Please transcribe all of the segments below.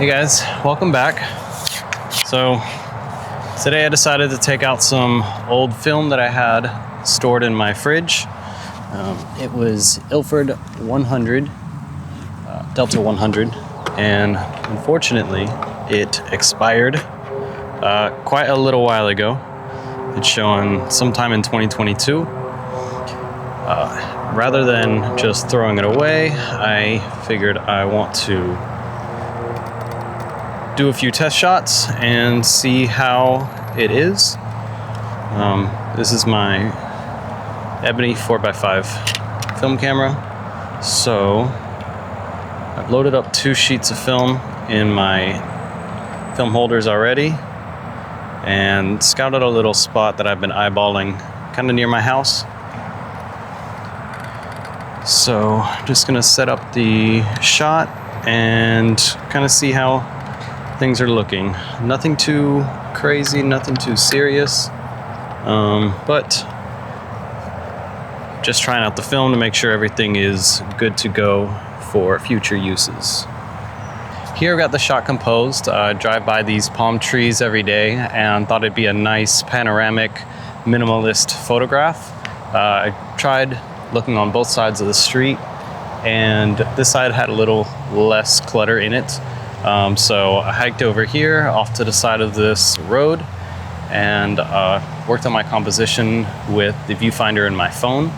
Hey guys, welcome back. So today I decided to take out some old film that I had stored in my fridge. It was Ilford 100, Delta 100, and unfortunately it expired quite a little while ago. It's showing sometime in 2022. Rather than just throwing it away, I figured I want to do a few test shots and see how it is. This is my Ebony 4x5 film camera. So I've loaded up 2 sheets of film in my film holders already and scouted a little spot that I've been eyeballing kind of near my house. So I'm just gonna set up the shot and kind of see how things are looking. Nothing too crazy, nothing too serious, but just trying out the film to make sure everything is good to go for future uses. Here I've got the shot composed. I drive by these palm trees every day and thought it'd be a nice panoramic minimalist photograph. I tried looking on both sides of the street, and this side had a little less clutter in it. So I hiked over here off to the side of this road and worked on my composition with the viewfinder in my phone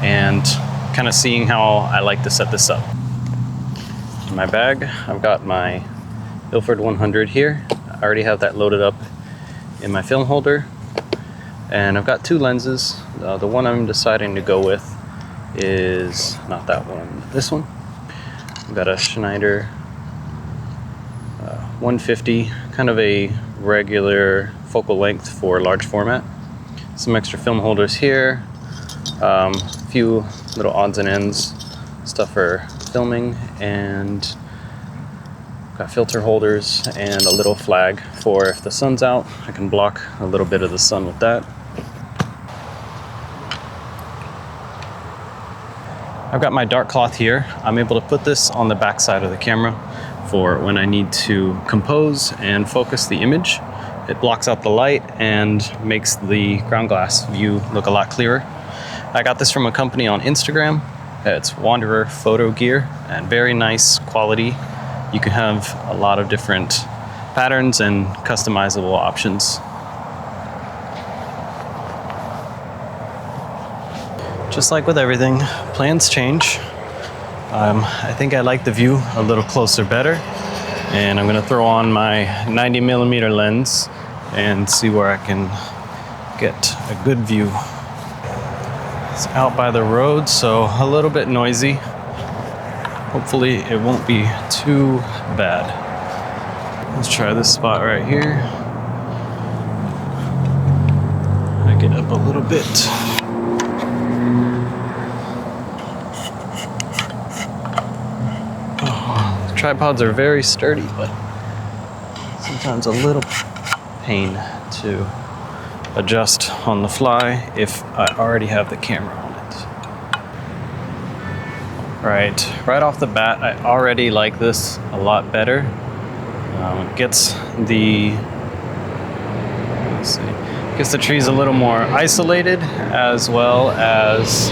and kind of seeing how I like to set this up. In my bag, I've got my Ilford 100 here. I already have that loaded up in my film holder. And I've got 2 lenses. The one I'm deciding to go with is not that one, this one. I've got a Schneider 150, kind of a regular focal length for large format. Some extra film holders here, a few little odds and ends, stuff for filming, and got filter holders and a little flag for if the sun's out, I can block a little bit of the sun with that. I've got my dark cloth here. I'm able to put this on the back side of the camera for when I need to compose and focus the image. It blocks out the light and makes the ground glass view look a lot clearer. I got this from a company on Instagram. It's Wanderer Photo Gear, and very nice quality. You can have a lot of different patterns and customizable options. Just like with everything, plans change. I think I like the view a little closer better, and I'm gonna throw on my 90mm lens and see where I can get a good view. It's out by the road, so a little bit noisy. Hopefully it won't be too bad. Let's try this spot right here. I get up a little bit. Tripods are very sturdy, but sometimes a little pain to adjust on the fly if I already have the camera on it. Right off the bat, I already like this a lot better. It gets the trees a little more isolated, as well as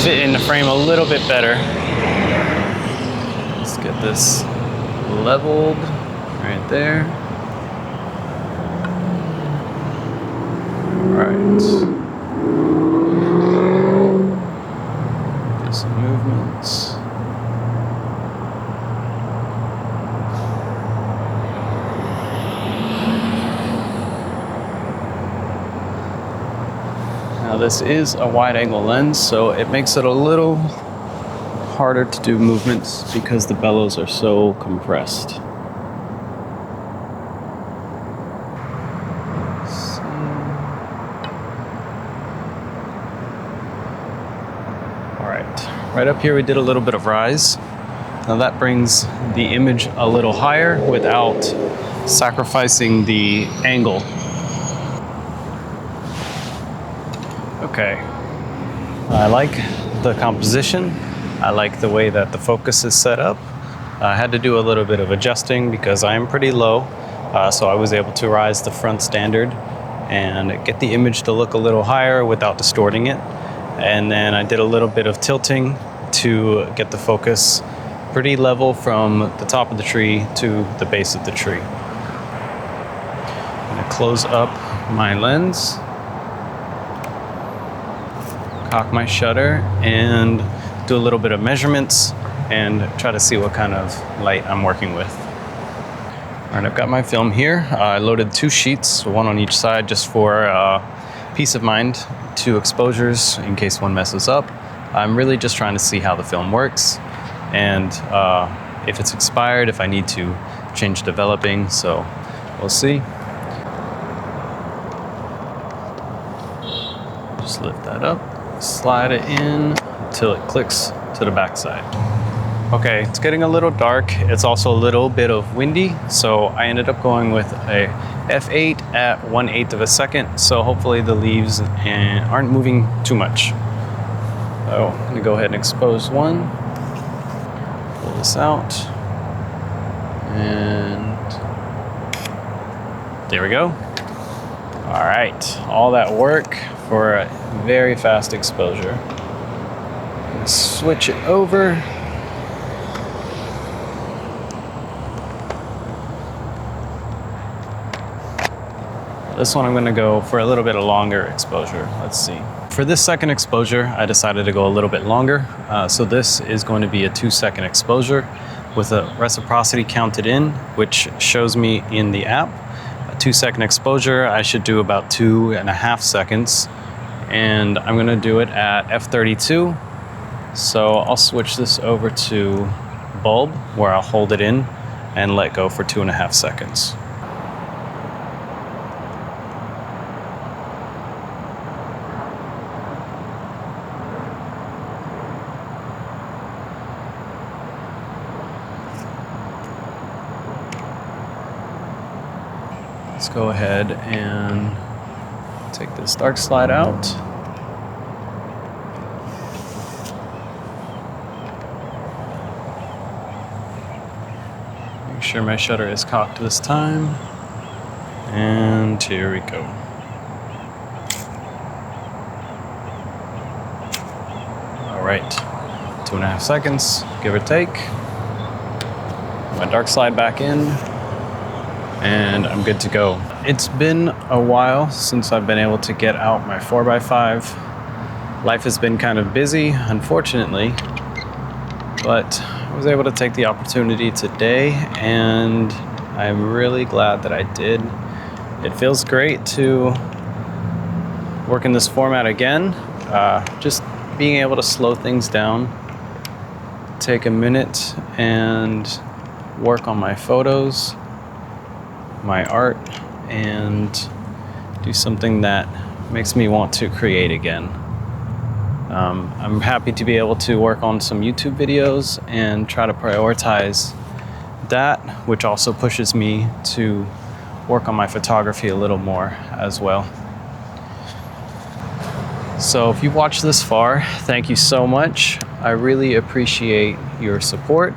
fit in the frame a little bit better. Get this leveled right there. Right. Get some movements. Now this is a wide angle lens, so it makes it a little harder to do movements because the bellows are so compressed. Right up here we did a little bit of rise. Now that brings the image a little higher without sacrificing the angle. Okay, I like the composition. I like the way that the focus is set up. I had to do a little bit of adjusting because I am pretty low, so I was able to rise the front standard and get the image to look a little higher without distorting it. And then I did a little bit of tilting to get the focus pretty level from the top of the tree to the base of the tree. I'm gonna close up my lens, cock my shutter, and do a little bit of measurements and try to see what kind of light I'm working with. All right, I've got my film here. I loaded 2 sheets, one on each side, just for peace of mind. 2 exposures in case one messes up. I'm really just trying to see how the film works and if it's expired, if I need to change developing, so we'll see. Just lift that up, slide it in until it clicks to the back side. Okay, it's getting a little dark. It's also a little bit of windy, so I ended up going with a f8 at 1/8 of a second, so hopefully the leaves aren't moving too much. So I'm gonna go ahead and expose one, pull this out, and there we go. All right, all that work for a very fast exposure. I'm gonna switch it over. This one I'm gonna go for a little bit of longer exposure. Let's see. For this second exposure, I decided to go a little bit longer. So this is going to be a 2-second exposure with a reciprocity counted in, which shows me in the app. A 2-second exposure, I should do about 2.5 seconds. And I'm gonna do it at f32. So I'll switch this over to bulb, where I'll hold it in and let go for 2.5 seconds. Let's go ahead and take this dark slide out. Make sure my shutter is cocked this time. And here we go. All right, 2.5 seconds, give or take. My dark slide back in. And I'm good to go. It's been a while since I've been able to get out my 4x5. Life has been kind of busy, unfortunately, but I was able to take the opportunity today, and I'm really glad that I did. It feels great to work in this format again. Just being able to slow things down, take a minute and work on my photos, my art, and do something that makes me want to create again. I'm happy to be able to work on some YouTube videos and try to prioritize that, which also pushes me to work on my photography a little more as well. So if you've watched this far, thank you so much. I really appreciate your support.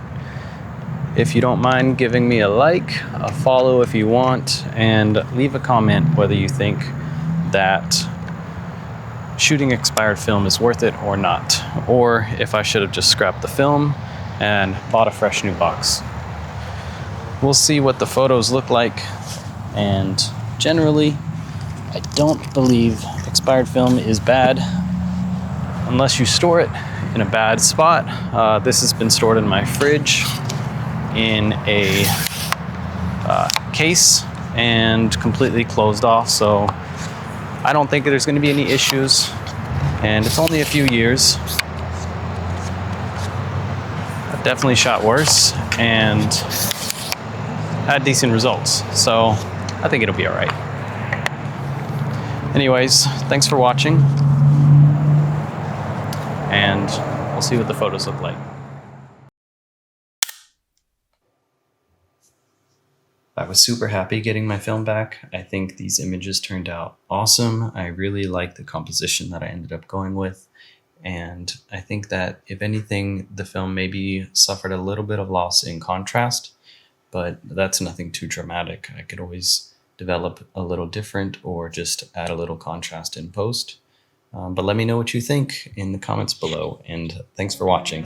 If you don't mind giving me a like, a follow if you want, and leave a comment whether you think that shooting expired film is worth it or not, or if I should have just scrapped the film and bought a fresh new box. We'll see what the photos look like, and generally, I don't believe expired film is bad unless you store it in a bad spot. This has been stored in my fridge in a case and completely closed off, so I don't think there's going to be any issues, and it's only a few years. I've definitely shot worse and had decent results, so I think it'll be all right. Anyways, thanks for watching, and we'll see what the photos look like. I was super happy getting my film back. I think these images turned out awesome. I really like the composition that I ended up going with. And I think that if anything, the film maybe suffered a little bit of loss in contrast, but that's nothing too dramatic. I could always develop a little different or just add a little contrast in post. But let me know what you think in the comments below, and thanks for watching.